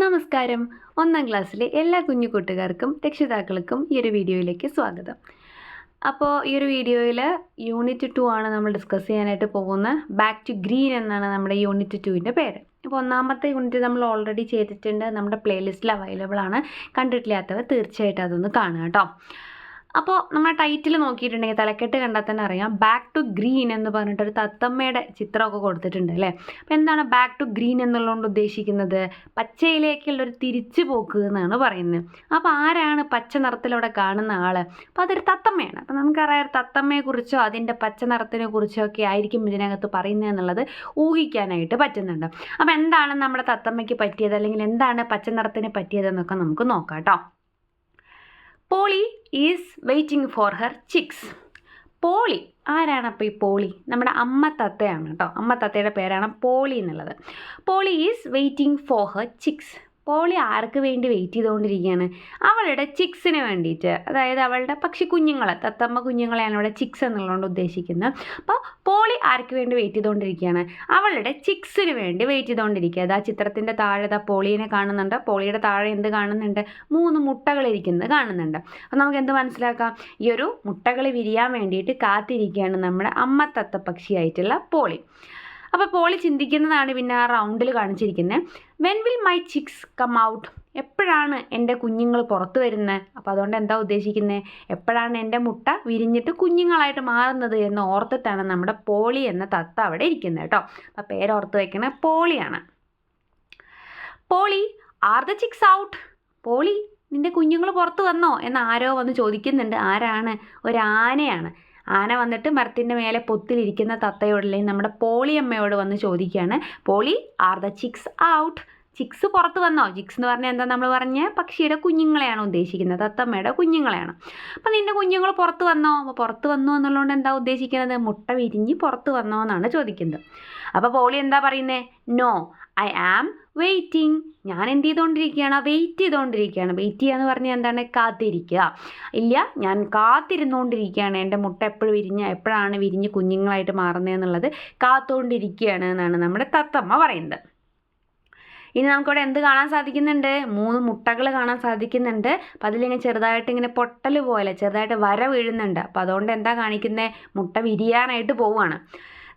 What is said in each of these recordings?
നമസ്കാരം. 1ാം ക്ലാസ്സിലെ എല്ലാ കുഞ്ഞു കൂട്ടുകാർക്കും രക്ഷിതാക്കൾക്കും ഈ ഒരു വീഡിയോയിലേക്ക് സ്വാഗതം. അപ്പോൾ ഈ ഒരു വീഡിയോയിൽ യൂണിറ്റ് 2 ആണ് നമ്മൾ ഡിസ്കസ് ചെയ്യാനായിട്ട് പോകുന്നത്. ബാക്ക് ടു ഗ്രീൻ എന്നാണ് നമ്മുടെ യൂണിറ്റ് 2ൻ്റെ പേര്. അപ്പോൾ 1ാമത്തെ യൂണിറ്റ് നമ്മൾ ഓൾറെഡി ചെയ്തിട്ടുണ്ട്, നമ്മുടെ പ്ലേലിസ്റ്റിൽ അവൈലബിൾ ആണ്. കണ്ടിട്ടില്ലാത്തവർ തീർച്ചയായിട്ടും അതൊന്ന് കാണുക കേട്ടോ. അപ്പോൾ നമ്മൾ ടൈറ്റിൽ നോക്കിയിട്ടുണ്ടെങ്കിൽ തലക്കെട്ട് കണ്ടാൽ തന്നെ അറിയാം, ബാക്ക് ടു ഗ്രീൻ എന്ന് പറഞ്ഞിട്ടൊരു തത്തമ്മയുടെ ചിത്രമൊക്കെ കൊടുത്തിട്ടുണ്ട് അല്ലേ. അപ്പോൾ എന്താണ് ബാക്ക് ടു ഗ്രീൻ എന്നുള്ളതുകൊണ്ട് ഉദ്ദേശിക്കുന്നത്? പച്ചയിലേക്കുള്ളൊരു തിരിച്ചു പോക്ക് എന്നാണ് പറയുന്നത്. അപ്പോൾ ആരാണ് പച്ച നിറത്തിലവിടെ കാണുന്ന ആൾ? അപ്പോൾ അതൊരു തത്തമ്മയാണ്. അപ്പോൾ നമുക്കറിയാം ഒരു തത്തമ്മയെക്കുറിച്ചോ അതിൻ്റെ പച്ച നിറത്തിനെ കുറിച്ചോ ഒക്കെ ആയിരിക്കും ഇതിനകത്ത് പറയുന്നത് എന്നുള്ളത് ഊഹിക്കാനായിട്ട് പറ്റുന്നുണ്ട്. അപ്പോൾ എന്താണ് നമ്മുടെ തത്തമ്മയ്ക്ക് പറ്റിയത്, അല്ലെങ്കിൽ എന്താണ് പച്ച നിറത്തിന് പറ്റിയതെന്നൊക്കെ നമുക്ക് നോക്കാം കേട്ടോ. Polly is waiting for her chicks. Polly ആരാണ്? അപ്പോൾ ഈ പോളി നമ്മുടെ അമ്മ തത്തയാണ് കേട്ടോ. അമ്മ തത്തയുടെ പേരാണ് പോളി എന്നുള്ളത്. Polly is waiting for her chicks. Polly ആർക്ക് വേണ്ടി വെയിറ്റ് ചെയ്തുകൊണ്ടിരിക്കുകയാണ്? അവളുടെ ചിക്സിന് വേണ്ടിയിട്ട്, അതായത് അവളുടെ പക്ഷി കുഞ്ഞുങ്ങൾ, തത്തമ്മ കുഞ്ഞുങ്ങളെയാണ് ഇവിടെ ചിക്സ് എന്നുള്ളതുകൊണ്ട് ഉദ്ദേശിക്കുന്നത്. അപ്പോൾ പോളി ആർക്ക് വേണ്ടി വെയിറ്റ് ചെയ്തുകൊണ്ടിരിക്കുകയാണ്? അവളുടെ ചിക്സിന് വേണ്ടി വെയിറ്റ് ചെയ്തുകൊണ്ടിരിക്കുക. അത് ആ ചിത്രത്തിൻ്റെ താഴെ പോളീനെ കാണുന്നുണ്ട്. പോളിയുടെ താഴെ എന്ത് കാണുന്നുണ്ട്? 3 മുട്ടകൾ ഇരിക്കുന്നത് കാണുന്നുണ്ട്. അപ്പോൾ നമുക്ക് എന്ത് മനസ്സിലാക്കാം? ഈ ഒരു മുട്ടകൾ വിരിയാൻ വേണ്ടിയിട്ട് കാത്തിരിക്കുകയാണ് നമ്മുടെ അമ്മ തത്ത പക്ഷിയായിട്ടുള്ള പോളി. അപ്പോൾ പോളി ചിന്തിക്കുന്നതാണ് പിന്നെ ആ റൗണ്ടിൽ കാണിച്ചിരിക്കുന്നത്. When will my chicks come out? എപ്പോഴാണ് എൻ്റെ കുഞ്ഞുങ്ങൾ പുറത്ത് വരുന്നത്? അപ്പോൾ അതുകൊണ്ട് എന്താ ഉദ്ദേശിക്കുന്നത്? എപ്പോഴാണ് എൻ്റെ മുട്ട വിരിഞ്ഞിട്ട് കുഞ്ഞുങ്ങളായിട്ട് മാറുന്നത് എന്ന് ഓർത്തിട്ടാണ് നമ്മുടെ പോളി എന്ന തത്ത അവിടെ ഇരിക്കുന്നത് കേട്ടോ. അപ്പോൾ പേരോർത്ത് വയ്ക്കണ പോളിയാണ്. Polly, are the chicks out? Polly, നിൻ്റെ കുഞ്ഞുങ്ങൾ പുറത്ത് വന്നോ എന്ന് ആരോ വന്ന് ചോദിക്കുന്നുണ്ട്. ആരാണ്? ഒരു ആനയാണ്. ആന വന്നിട്ട് മരത്തിൻ്റെ മേലെ പൊത്തിലിരിക്കുന്ന തത്തയോട്, അല്ലെങ്കിൽ നമ്മുടെ പോളിയമ്മയോട് വന്ന് ചോദിക്കുകയാണ്, Polly, are the chicks out? Chicks പുറത്ത് വന്നോ? ചിക്സ് എന്ന് പറഞ്ഞാൽ എന്താ നമ്മൾ പറഞ്ഞ പക്ഷിയുടെ കുഞ്ഞുങ്ങളെയാണ് ഉദ്ദേശിക്കുന്നത്, തത്തമ്മയുടെ കുഞ്ഞുങ്ങളെയാണ്. അപ്പം നിൻ്റെ കുഞ്ഞുങ്ങൾ പുറത്ത് വന്നോ? അപ്പോൾ പുറത്ത് വന്നു എന്നുള്ളതുകൊണ്ട് എന്താ ഉദ്ദേശിക്കുന്നത്? മുട്ട വിരിഞ്ഞ് പുറത്ത് വന്നോ എന്നാണ് ചോദിക്കുന്നത്. അപ്പോൾ പോളി എന്താ പറയുന്നത്? No, I am waiting. ഞാൻ എന്ത് ചെയ്തുകൊണ്ടിരിക്കുകയാണ്? വെയിറ്റ് ചെയ്തുകൊണ്ടിരിക്കുകയാണ്. വെയിറ്റ് ചെയ്യുക എന്ന് പറഞ്ഞാൽ എന്താണ്? കാത്തിരിക്കുക. ഇല്ല, ഞാൻ കാത്തിരുന്നുകൊണ്ടിരിക്കുകയാണ്. എൻ്റെ മുട്ട എപ്പോഴാണ് വിരിഞ്ഞ് കുഞ്ഞുങ്ങളായിട്ട് മാറുന്നതെന്നുള്ളത് കാത്തുകൊണ്ടിരിക്കുകയാണ് എന്നാണ് നമ്മുടെ തത്തമ്മ പറയുന്നത്. ഇനി നമുക്കിവിടെ എന്ത് കാണാൻ സാധിക്കുന്നുണ്ട്? 3 മുട്ടകൾ കാണാൻ സാധിക്കുന്നുണ്ട്. അപ്പം അതിലിങ്ങനെ ചെറുതായിട്ട് ഇങ്ങനെ പൊട്ടൽ പോലെ ചെറുതായിട്ട് വര വീഴുന്നുണ്ട്. അപ്പോൾ അതുകൊണ്ട് എന്താ കാണിക്കുന്നത്? മുട്ട വിരിയാനായിട്ട് പോവുകയാണ്.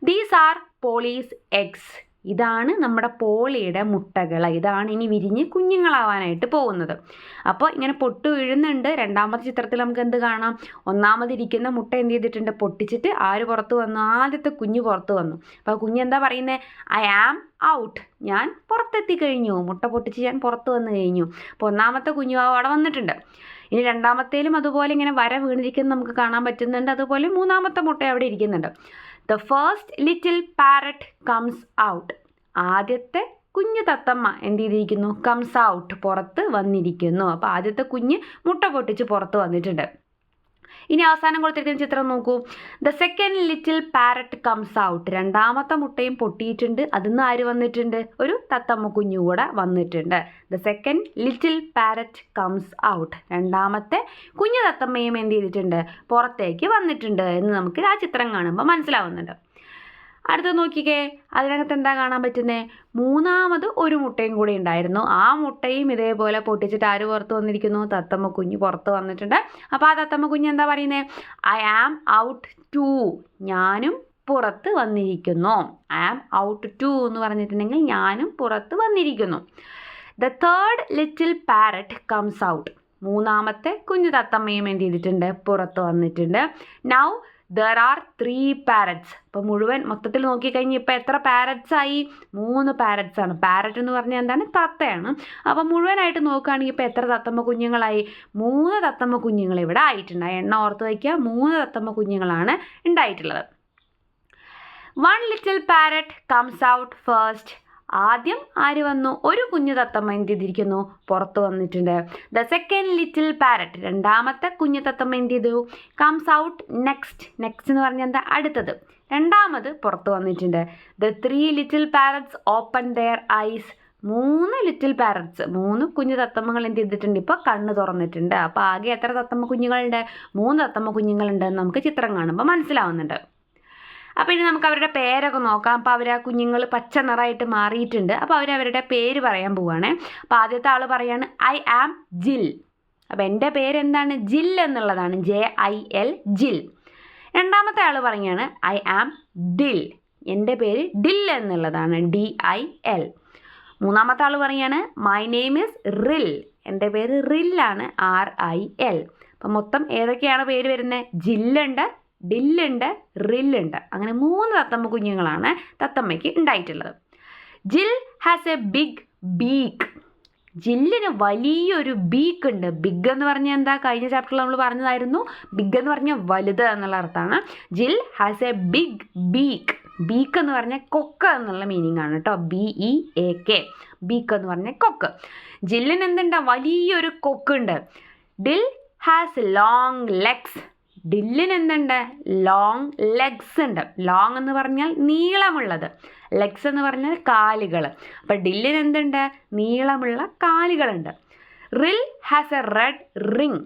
These are Pauli's eggs. ഇതാണ് നമ്മുടെ പോളിയുടെ മുട്ടകൾ. ഇതാണ് ഇനി വിരിഞ്ഞ് കുഞ്ഞുങ്ങളാവാനായിട്ട് പോകുന്നത്. അപ്പോൾ ഇങ്ങനെ പൊട്ട് വീഴുന്നുണ്ട്. 2ാമത്തെ ചിത്രത്തിൽ നമുക്ക് എന്ത് കാണാം? 1ാമതിരിക്കുന്ന മുട്ട എന്ത് ചെയ്തിട്ടുണ്ട്? പൊട്ടിച്ചിട്ട് ആര് പുറത്ത് വന്നു? ആദ്യത്തെ കുഞ്ഞ് പുറത്ത് വന്നു. അപ്പോൾ കുഞ്ഞ് എന്താ പറയുന്നത്? I am out. ഞാൻ പുറത്തെത്തി കഴിഞ്ഞു. മുട്ട പൊട്ടിച്ച് ഞാൻ പുറത്ത് വന്നു കഴിഞ്ഞു. അപ്പോൾ 1ാമത്തെ കുഞ്ഞു അവിടെ വന്നിട്ടുണ്ട്. ഇനി 2ാമത്തേലും അതുപോലെ ഇങ്ങനെ വര വീണിരിക്കുന്നത് നമുക്ക് കാണാൻ പറ്റുന്നുണ്ട്. അതുപോലെ 3ാമത്തെ മുട്ട അവിടെ ഇരിക്കുന്നുണ്ട്. The first little parrot comes out. ആദ്യത്തെ കുഞ്ഞു തത്തമ്മ എന്ത് ചെയ്തിരിക്കുന്നു? കംസ് ഔട്ട്, പുറത്ത് വന്നിരിക്കുന്നു. അപ്പോൾ ആദ്യത്തെ കുഞ്ഞ് മുട്ട പൊട്ടിച്ച് പുറത്ത് വന്നിട്ടുണ്ട്. ഇനി അവസാനം കൊടുത്തിരിക്കുന്ന ചിത്രം നോക്കൂ. The second little parrot comes out. 2ാമത്തെ മുട്ടയും പൊട്ടിയിട്ടുണ്ട്. അതിന്ന് ആര് വന്നിട്ടുണ്ട്? ഒരു തത്തമ്മ കുഞ്ഞു കൂടെ വന്നിട്ടുണ്ട്. The second little parrot comes out. 2ാമത്തെ കുഞ്ഞു തത്തമ്മയും എന്ത് ചെയ്തിട്ടുണ്ട്? പുറത്തേക്ക് വന്നിട്ടുണ്ട് എന്ന് നമുക്ക് ആ ചിത്രം കാണുമ്പോൾ മനസ്സിലാവുന്നുണ്ട്. അടുത്ത നോക്കിക്കേ, അതിനകത്ത് എന്താ കാണാൻ പറ്റുന്നത്? 3ാമത് ഒരു മുട്ടയും കൂടി ഉണ്ടായിരുന്നു. ആ മുട്ടയും ഇതേപോലെ പൊട്ടിച്ചിട്ട് ആര് പുറത്ത് വന്നിരിക്കുന്നു? തത്തമ്മ കുഞ്ഞ് പുറത്ത് വന്നിട്ടുണ്ട്. അപ്പോൾ ആ തത്തമ്മ കുഞ്ഞ് എന്താ പറയുന്നത്? I am out too. ഞാനും പുറത്ത് വന്നിരിക്കുന്നു. ഐ ആം ഔട്ട് ടു എന്ന് പറഞ്ഞിട്ടുണ്ടെങ്കിൽ ഞാനും പുറത്ത് വന്നിരിക്കുന്നു. The third little parrot comes out. 3ാമത്തെ കുഞ്ഞു തത്തമ്മയും എന്ത് ചെയ്തിട്ടുണ്ട്? പുറത്ത് വന്നിട്ടുണ്ട്. Now there are 3 parrots. അപ്പോൾ മുഴുവൻ മൊത്തത്തിൽ നോക്കിക്കഴിഞ്ഞാൽ ഇപ്പോൾ എത്ര പാരറ്റ്സ് ആയി? 3 പാരറ്റ്സ് ആണ്. പാരറ്റ് എന്ന് പറഞ്ഞാൽ എന്താണ്? തത്തയാണ്. അപ്പോൾ മുഴുവനായിട്ട് നോക്കുകയാണെങ്കിൽ ഇപ്പോൾ എത്ര തത്തമ്മ കുഞ്ഞുങ്ങളായി? 3 തത്തമ്മ കുഞ്ഞുങ്ങൾ ഇവിടെ ആയിട്ടുണ്ട്. ആ എണ്ണം ഓർത്ത് വയ്ക്കുക. 3 തത്തമ്മ കുഞ്ഞുങ്ങളാണ് ഉണ്ടായിട്ടുള്ളത്. 1 little parrot comes out first. ആദ്യം ആര് വന്നു? ഒരു കുഞ്ഞു തത്തമ്മ എന്ത് ചെയ്തിരിക്കുന്നു? പുറത്ത് വന്നിട്ടുണ്ട്. The second little parrot. 2ാമത്തെ കുഞ്ഞു തത്തമ്മ എന്ത് ചെയ്തു? Comes out next. നെക്സ്റ്റ് എന്ന് പറഞ്ഞാൽ എന്താ? അടുത്തത്. 2ാമത് പുറത്ത് വന്നിട്ടുണ്ട്. The 3 little parrots open their eyes. 3 little parrots, 3 കുഞ്ഞു തത്തമ്മകൾ എന്ത് ചെയ്തിട്ടുണ്ട്? ഇപ്പോൾ കണ്ണ് തുറന്നിട്ടുണ്ട്. അപ്പോൾ ആകെ എത്ര തത്തമ്മ കുഞ്ഞുങ്ങളുണ്ട്? 3 തത്തമ്മ കുഞ്ഞുങ്ങളുണ്ട് എന്ന് നമുക്ക് ചിത്രം കാണുമ്പോൾ മനസ്സിലാവുന്നുണ്ട്. അപ്പോൾ ഇനി നമുക്ക് അവരുടെ പേരൊക്കെ നോക്കാം. അപ്പോൾ അവർ ആ കുഞ്ഞുങ്ങൾ പച്ച നിറമായിട്ട് മാറിയിട്ടുണ്ട്. അപ്പോൾ അവരവരുടെ പേര് പറയാൻ പോവുകയാണ്. അപ്പോൾ ആദ്യത്തെ ആൾ പറയാണ് ഐ ആം ജിൽ. അപ്പോൾ എൻ്റെ പേരെന്താണ്? ജിൽ എന്നുള്ളതാണ്. JIL ജിൽ. രണ്ടാമത്തെ ആൾ പറയുകയാണ് ഐ ആം ഡിൽ. എൻ്റെ പേര് ഡിൽ എന്നുള്ളതാണ്. DIL. മൂന്നാമത്തെ ആൾ പറയുകയാണ് മൈ നെയിം ഈസ് റിൽ. എൻ്റെ പേര് റില്ലാണ്. RIL. അപ്പം മൊത്തം ഏതൊക്കെയാണ് പേര് വരുന്നത്? ജില്ലുണ്ട്, ഡില്ലുണ്ട്, റില്ലുണ്ട്. അങ്ങനെ 3 തത്തമ്മ കുഞ്ഞുങ്ങളാണ് തത്തമ്മയ്ക്ക് ഉണ്ടായിട്ടുള്ളത്. ജിൽ ഹാസ് എ ബിഗ് ബീക്ക്. ജില്ലിന് വലിയൊരു ബീക്ക് ഉണ്ട്. ബിഗ് എന്ന് പറഞ്ഞാൽ എന്താ? കഴിഞ്ഞ ചാപ്റ്ററിൽ നമ്മൾ പറഞ്ഞതായിരുന്നു. ബിഗ് എന്ന് പറഞ്ഞാൽ വലുത് എന്നുള്ള അർത്ഥമാണ്. Jill has a big beak. Beak എന്ന് പറഞ്ഞാൽ കൊക്ക് എന്നുള്ള മീനിങ് ആണ് കേട്ടോ. BEAK. ബീക്ക് എന്ന് പറഞ്ഞാൽ കൊക്ക്. ജില്ലിന് എന്തുണ്ട്? വലിയൊരു കൊക്കുണ്ട്. ഡിൽ ഹാസ് ലോങ് ലെഗ്സ്. ഡില്ലിന് എന്തുണ്ട്? ലോങ് ലെഗ്സ് ഉണ്ട്. ലോങ് എന്ന് പറഞ്ഞാൽ നീളമുള്ളത്, ലെഗ്സ് എന്ന് പറഞ്ഞാൽ കാലുകൾ. അപ്പം ഡില്ലിന് എന്തുണ്ട്? നീളമുള്ള കാലുകളുണ്ട്. റിൽ ഹാസ് എ റെഡ് റിങ്.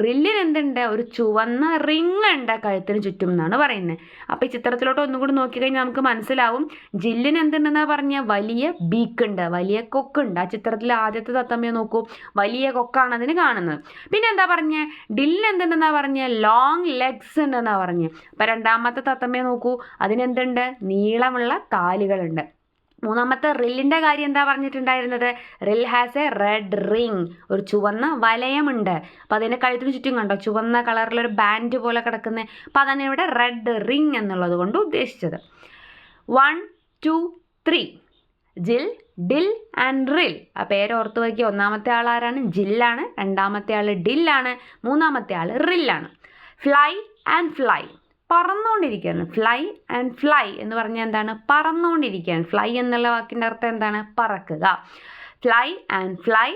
റില്ലിന് എന്തുണ്ട്? ഒരു ചുവന്ന റിങ് ഉണ്ട് കഴുത്തിന് ചുറ്റും എന്നാണ് പറയുന്നത്. അപ്പോൾ ഈ ചിത്രത്തിലോട്ട് ഒന്നും കൂടി നോക്കിക്കഴിഞ്ഞാൽ നമുക്ക് മനസ്സിലാവും ജില്ലിന് എന്തുണ്ടെന്നാണ് പറഞ്ഞാൽ വലിയ ബീക്ക് ഉണ്ട്, വലിയ കൊക്കുണ്ട്. ആ ചിത്രത്തിൽ ആദ്യത്തെ തത്തമ്മയെ നോക്കൂ, വലിയ കൊക്കാണ് അതിന് കാണുന്നത്. പിന്നെ എന്താ പറഞ്ഞത്? ഡില്ലിന് എന്തുണ്ടെന്നാ പറഞ്ഞത്? ലോങ് ലെഗ്സ് ഉണ്ടെന്നാണ് പറഞ്ഞത്. അപ്പോൾ രണ്ടാമത്തെ തത്തമ്മയെ നോക്കൂ, അതിനെന്തുണ്ട്? നീളമുള്ള കാലുകളുണ്ട്. മൂന്നാമത്തെ റില്ലിൻ്റെ കാര്യം എന്താ പറഞ്ഞിട്ടുണ്ടായിരുന്നത്? റിൽ ഹാസ് എ റെഡ് റിങ്. ഒരു ചുവന്ന വലയമുണ്ട്. അപ്പോൾ അതിൻ്റെ കഴുത്തിന് ചുറ്റും കണ്ടോ ചുവന്ന കളറിലൊരു ബാൻഡ് പോലെ കിടക്കുന്നത്. അപ്പോൾ അതാണ് ഇവിടെ റെഡ് റിങ് എന്നുള്ളത് കൊണ്ട് ഉദ്ദേശിച്ചത്. 1, 2, 3. ജിൽ, ഡിൽ ആൻഡ് റിൽ. ആ പേര് ഓർത്ത് വയ്ക്കുക. ഒന്നാമത്തെ ആൾ ആരാണ്? ജില്ലാണ്. രണ്ടാമത്തെ ആൾ ഡില്ലാണ്. മൂന്നാമത്തെ ആൾ റില്ലാണ്. Fly and fly. പറന്നുകൊണ്ടിരിക്കുകയാണ്. ഫ്ലൈ ആൻഡ് ഫ്ലൈ എന്ന് പറഞ്ഞാൽ എന്താണ്? പറന്നുകൊണ്ടിരിക്കുകയാണ്. ഫ്ലൈ എന്നുള്ള വാക്കിൻ്റെ അർത്ഥം എന്താണ്? പറക്കുക. Fly and fly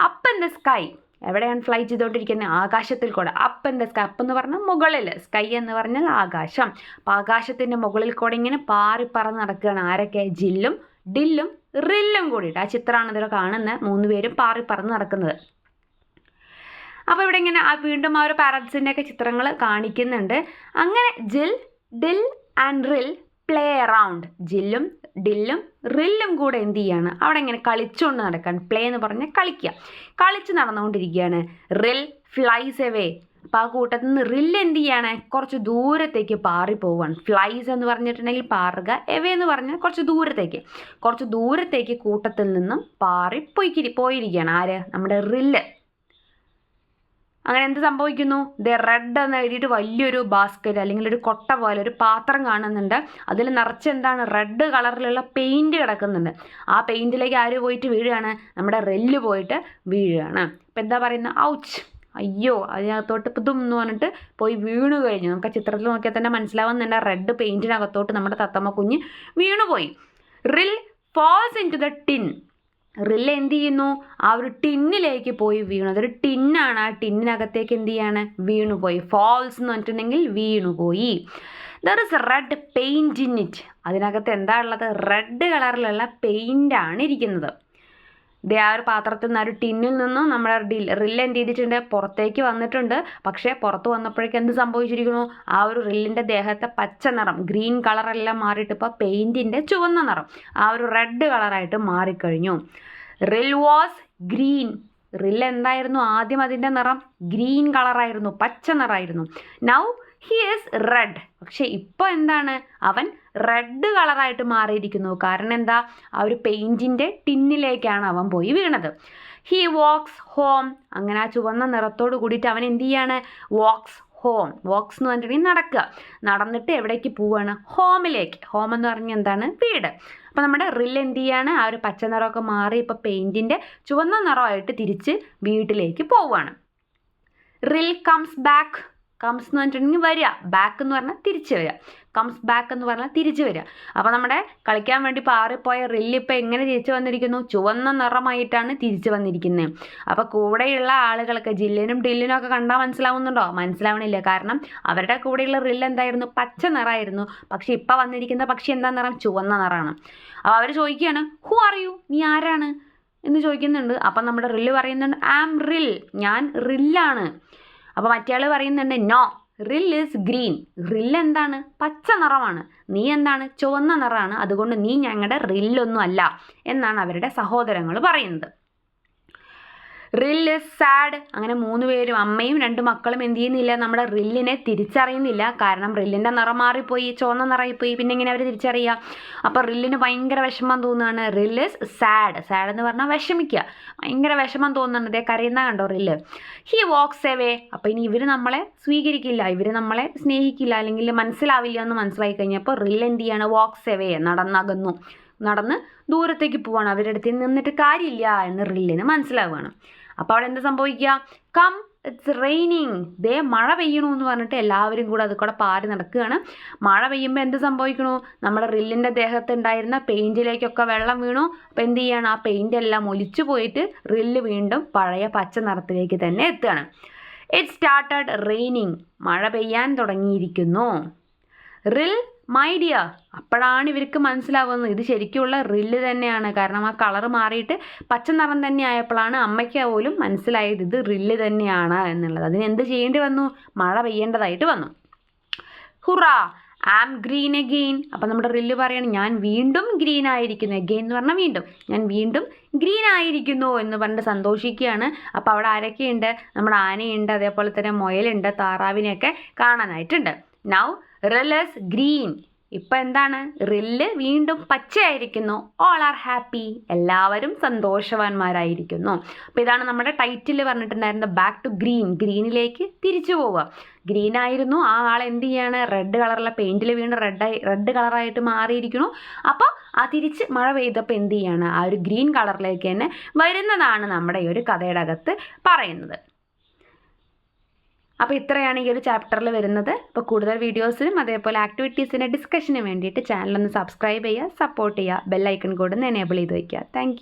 up in the sky. എവിടെയാണ് ഫ്ലൈ ചെയ്തുകൊണ്ടിരിക്കുന്നത്? ആകാശത്തിൽ കൂടെ. Up in the sky. Up എന്ന് പറഞ്ഞാൽ മുകളിൽ, സ്കൈ എന്ന് പറഞ്ഞാൽ ആകാശം. അപ്പോൾ ആകാശത്തിൻ്റെ മുകളിൽ കൂടെ ഇങ്ങനെ പാറി പറന്ന് നടക്കുകയാണ്. ആരൊക്കെ? ജില്ലും ഡില്ലും റില്ലും കൂടിയിട്ട്. ആ ചിത്രമാണ് ഇതിൽ കാണുന്നത്. 3 പേരും പാറി പറന്ന് നടക്കുന്നത്. അപ്പോൾ ഇവിടെ ഇങ്ങനെ വീണ്ടും ആ ഒരു പാരറ്റ്സിൻ്റെ ഒക്കെ ചിത്രങ്ങൾ കാണിക്കുന്നുണ്ട്. അങ്ങനെ ജിൽ, ഡിൽ ആൻഡ് റിൽ പ്ലേ അറൗണ്ട്. ജില്ലും ഡില്ലും റില്ലും കൂടെ എന്ത് ചെയ്യാണ്? അവിടെ ഇങ്ങനെ കളിച്ചുകൊണ്ട് നടക്കാൻ. പ്ലേ എന്ന് പറഞ്ഞാൽ കളിക്കുക. കളിച്ച് നടന്നുകൊണ്ടിരിക്കുകയാണ്. റിൽ ഫ്ലൈസ് എവേ. അപ്പോൾ ആ കൂട്ടത്തിൽ നിന്ന് റിൽ എന്ത് ചെയ്യാണ്? കുറച്ച് ദൂരത്തേക്ക് പാറി പോവാണ്. ഫ്ലൈസ് എന്ന് പറഞ്ഞിട്ടുണ്ടെങ്കിൽ പാറുക, എവേ എന്ന് പറഞ്ഞാൽ കുറച്ച് ദൂരത്തേക്ക് കൂട്ടത്തിൽ നിന്നും പാറി പോയിരിക്കുകയാണ്. ആര്? നമ്മുടെ റില്ല്. അങ്ങനെ എന്ത് സംഭവിക്കുന്നു? ദ റെഡ് എന്ന് എഴുതിയിട്ട് വലിയൊരു ബാസ്ക്കറ്റ് അല്ലെങ്കിൽ ഒരു കൊട്ട പോലെ ഒരു പാത്രം കാണുന്നുണ്ട്. അതിൽ നിറച്ച് എന്താണ്? റെഡ് കളറിലുള്ള പെയിൻറ്റ് കിടക്കുന്നുണ്ട്. ആ പെയിൻറ്റിലേക്ക് ആര് പോയിട്ട് വീഴുകയാണ്? നമ്മുടെ റില്ല് പോയിട്ട് വീഴുകയാണ്. അപ്പം എന്താ പറയുന്നത്? ഔച്ച്, അയ്യോ, അതിനകത്തോട്ട് ഇപ്പം എന്ന് പറഞ്ഞിട്ട് പോയി വീണു കഴിഞ്ഞു. നമുക്ക് ആ ചിത്രത്തിൽ നോക്കിയാൽ തന്നെ മനസ്സിലാവുന്നുണ്ട്. റെഡ് പെയിൻറ്റിനകത്തോട്ട് നമ്മുടെ തത്തമ്മ കുഞ്ഞ് വീണുപോയി. Rill falls into the tin. Rill എന്ത് ചെയ്യുന്നു? ആ ഒരു ടിന്നിലേക്ക് പോയി വീണു. അതൊരു ടിന്നാണ്. ആ ടിന്നിനകത്തേക്ക് എന്ത് ചെയ്യാണ്? വീണുപോയി. ഫാൾസ് എന്ന് പറഞ്ഞിട്ടുണ്ടെങ്കിൽ വീണുപോയി. There is red paint in it. അതിനകത്ത് എന്താ ഉള്ളത്? റെഡ് കളറിലുള്ള പെയിൻ്റാണ് ഇരിക്കുന്നത്. ആ ഒരു പാത്രത്തിൽ നിന്ന്, ആ ഒരു ടിന്നിൽ നിന്നും നമ്മുടെ റില്ല് എന്ത് ചെയ്തിട്ടുണ്ട്? പുറത്തേക്ക് വന്നിട്ടുണ്ട്. പക്ഷേ പുറത്ത് വന്നപ്പോഴേക്കും എന്ത് സംഭവിച്ചിരിക്കുന്നു? ആ ഒരു റില്ലിൻ്റെ ദേഹത്തെ പച്ച നിറം, ഗ്രീൻ കളറെല്ലാം മാറിയിട്ട് ഇപ്പോൾ പെയിൻറ്റിൻ്റെ ചുവന്ന നിറം, ആ ഒരു റെഡ് കളറായിട്ട് മാറിക്കഴിഞ്ഞു. റിൽ വാസ് ഗ്രീൻ. റിൽ എന്തായിരുന്നു? ആദ്യം അതിൻ്റെ നിറം ഗ്രീൻ കളറായിരുന്നു, പച്ച നിറമായിരുന്നു. Now he is red. പക്ഷേ ഇപ്പോൾ എന്താണ്? അവൻ റെഡ് കളറായിട്ട് മാറിയിരിക്കുന്നു. കാരണം എന്താ? ആ ഒരു പെയിൻറ്റിൻ്റെ ടിന്നിലേക്കാണ് അവൻ പോയി വീണത്. He walks home. അങ്ങനെ ആ ചുവന്ന നിറത്തോട് കൂടിയിട്ട് അവൻ എന്ത് ചെയ്യാണ്? Walks home. വാക്സ് എന്ന് പറഞ്ഞിട്ടുണ്ടെങ്കിൽ നടക്കുക. നടന്നിട്ട് എവിടേക്ക് പോവുകയാണ്? ഹോമിലേക്ക്. ഹോം എന്ന് പറഞ്ഞാൽ എന്താണ്? വീട്. അപ്പോൾ നമ്മുടെ റിൽ എന്ത് ചെയ്യാണ്? ആ ഒരു പച്ച നിറമൊക്കെ മാറി ഇപ്പോൾ പെയിൻറ്റിൻ്റെ ചുവന്ന നിറമായിട്ട് തിരിച്ച് വീട്ടിലേക്ക് പോവുകയാണ്. റിൽ കംസ് ബാക്ക്. കംസ് എന്ന് പറഞ്ഞിട്ടുണ്ടെങ്കിൽ വരിക, ബാക്ക് എന്ന് പറഞ്ഞാൽ തിരിച്ച് വരിക. കംസ് ബാക്ക് എന്ന് പറഞ്ഞാൽ തിരിച്ച് വരിക. അപ്പോൾ നമ്മുടെ കളിക്കാൻ വേണ്ടി പാറിപ്പോയ റില്ല് ഇപ്പോൾ എങ്ങനെ തിരിച്ചു വന്നിരിക്കുന്നു? ചുവന്ന നിറമായിട്ടാണ് തിരിച്ചു വന്നിരിക്കുന്നത്. അപ്പോൾ കൂടെയുള്ള ആളുകൾക്ക് ജില്ലിനും ഡില്ലിനും ഒക്കെ കണ്ടാൽ മനസ്സിലാവുന്നുണ്ടോ? മനസ്സിലാവണില്ല. കാരണം അവരുടെ കൂടെയുള്ള റില്ല് എന്തായിരുന്നു? പച്ച നിറമായിരുന്നു. പക്ഷേ ഇപ്പോൾ വന്നിരിക്കുന്ന പക്ഷി എന്താ നിറം? ചുവന്ന നിറമാണ്. അപ്പോൾ അവർ ചോദിക്കുകയാണ്, ഹു ആർ യു? നീ ആരാണ് എന്ന് ചോദിക്കുന്നുണ്ട്. അപ്പം നമ്മുടെ റില്ല് പറയുന്നുണ്ട്, ഐ ആം റിൽ. ഞാൻ റില്ലാണ്. അപ്പോൾ മറ്റേ ആൾ പറയുന്നുണ്ട്, നോ, റിൽ ഈസ് ഗ്രീൻ. റിൽ എന്താണ്? പച്ച നിറമാണ്. നീ എന്താണ്? ചുവന്ന നിറമാണ്. അതുകൊണ്ട് നീ ഞങ്ങളുടെ റില്ലൊന്നും അല്ല എന്നാണ് അവരുടെ സഹോദരങ്ങൾ പറയുന്നത്. റിൽ ഇസ് സാഡ്. അങ്ങനെ 3 പേരും അമ്മയും 2 മക്കളും എന്ത് ചെയ്യുന്നില്ല, നമ്മുടെ റില്ലിനെ തിരിച്ചറിയുന്നില്ല. കാരണം റില്ലിൻ്റെ നിറം മാറിപ്പോയി, ചുവന്ന നിറമായിപ്പോയി. പിന്നെ എങ്ങനെ അവർ തിരിച്ചറിയുക? അപ്പോൾ റില്ലിന് ഭയങ്കര വിഷമം തോന്നുകയാണ്. റിൽ ഇസ് സാഡ്. സാഡ് എന്ന് പറഞ്ഞാൽ വിഷമിക്കുക, ഭയങ്കര വിഷമം തോന്നുന്നുണ്ട്. ഇതേ കരയുന്ന കണ്ടോ റില്ല്. He wax away. അപ്പോൾ ഇനി ഇവർ നമ്മളെ സ്വീകരിക്കില്ല, ഇവർ നമ്മളെ സ്നേഹിക്കില്ല, അല്ലെങ്കിൽ മനസ്സിലാവില്ല എന്ന് മനസ്സിലായി കഴിഞ്ഞപ്പോൾ റിൽ എന്ത് ചെയ്യാണ്? വാക്സ് എവേ, നടന്ന് ദൂരത്തേക്ക് പോവാണ്. അവരുടെ അടുത്ത് നിന്നിട്ട് കാര്യമില്ല എന്ന് റില്ലിന് മനസ്സിലാവുകയാണ്. അപ്പോൾ അവിടെ എന്ത് സംഭവിക്കുക? Come, it's raining. ദേ മഴ പെയ്യണു എന്ന് പറഞ്ഞിട്ട് എല്ലാവരും കൂടെ അത് കൂടെ പാറി നടക്കുകയാണ്. മഴ പെയ്യുമ്പോൾ എന്ത് സംഭവിക്കണു? നമ്മുടെ റില്ലിൻ്റെ ദേഹത്ത് ഉണ്ടായിരുന്ന പെയിൻറ്റിലേക്കൊക്കെ വെള്ളം വീണു. അപ്പോൾ എന്ത് ചെയ്യാണ്? ആ പെയിൻ്റ് എല്ലാം ഒലിച്ചു പോയിട്ട് റില്ല് വീണ്ടും പഴയ പച്ച നിറത്തിലേക്ക് തന്നെ എത്തുകയാണ്. It started raining. മഴ പെയ്യാൻ തുടങ്ങിയിരിക്കുന്നു. റിൽ മൈ ഡിയർ. അപ്പോഴാണ് ഇവർക്ക് മനസ്സിലാവുന്നത് ഇത് ശരിക്കുള്ള റില്ല് തന്നെയാണ്. കാരണം ആ കളറ് മാറിയിട്ട് പച്ച നിറം തന്നെ ആയപ്പോഴാണ് അമ്മയ്ക്ക് പോലും മനസ്സിലായത് ഇത് റില്ല് തന്നെയാണ് എന്നുള്ളത്. അതിന് എന്ത് ചെയ്യേണ്ടി വന്നു? മഴ പെയ്യേണ്ടതായിട്ട് വന്നു. ഹുറാ, ആം ഗ്രീൻ അഗെയിൻ. അപ്പം നമ്മുടെ റില്ല് പറയാണ് ഞാൻ വീണ്ടും ഗ്രീൻ ആയിരിക്കുന്നു. അഗെയിൻ എന്ന് പറഞ്ഞാൽ വീണ്ടും. ഞാൻ വീണ്ടും ഗ്രീൻ ആയിരിക്കുന്നു എന്ന് പറഞ്ഞിട്ട് സന്തോഷിക്കുകയാണ്. അപ്പോൾ അവിടെ ആരൊക്കെയുണ്ട്? നമ്മുടെ ആനയുണ്ട്, അതേപോലെ തന്നെ മുയലുണ്ട്, താറാവിനെയൊക്കെ കാണാനായിട്ടുണ്ട്. നൗ റിൽ ഈസ് ഗ്രീൻ. ഇപ്പം എന്താണ്? റില്ല് വീണ്ടും പച്ചയായിരിക്കുന്നു. All are happy. എല്ലാവരും സന്തോഷവാന്മാരായിരിക്കുന്നു. അപ്പോൾ ഇതാണ് നമ്മുടെ ടൈറ്റിൽ പറഞ്ഞിട്ടുണ്ടായിരുന്നത്, ബാക്ക് ടു ഗ്രീൻ. ഗ്രീനിലേക്ക് തിരിച്ചു പോവുക. ഗ്രീൻ ആയിരുന്നു, ആ ആൾ എന്ത് ചെയ്യാണ്? റെഡ് കളറുള്ള പെയിൻറ്റിൽ വീണ്ടും റെഡ് കളറായിട്ട് മാറിയിരിക്കുന്നു. അപ്പോൾ ആ തിരിച്ച് മഴ പെയ്തപ്പോൾ എന്ത് ചെയ്യാണ്? ആ ഒരു ഗ്രീൻ കളറിലേക്ക് തന്നെ വരുന്നതാണ് നമ്മുടെ ഈ ഒരു കഥയുടെ അകത്ത് പറയുന്നത്. അപ്പോൾ ഇത്രയാണ് ഈ ഒരു ചാപ്റ്ററിൽ വരുന്നത്. അപ്പോൾ കൂടുതൽ വീഡിയോസിനും അതേപോലെ ആക്ടിവിറ്റീസിൻ്റെ ഡിസ്കഷന് വേണ്ടിയിട്ട് ചാനലൊന്ന് സബ്സ്ക്രൈബ് ചെയ്യുക, സപ്പോർട്ട് ചെയ്യുക, ബെല്ലൈക്കൺ കൂടെ ഒന്ന് എനേബിൾ ചെയ്ത് വയ്ക്കുക. താങ്ക്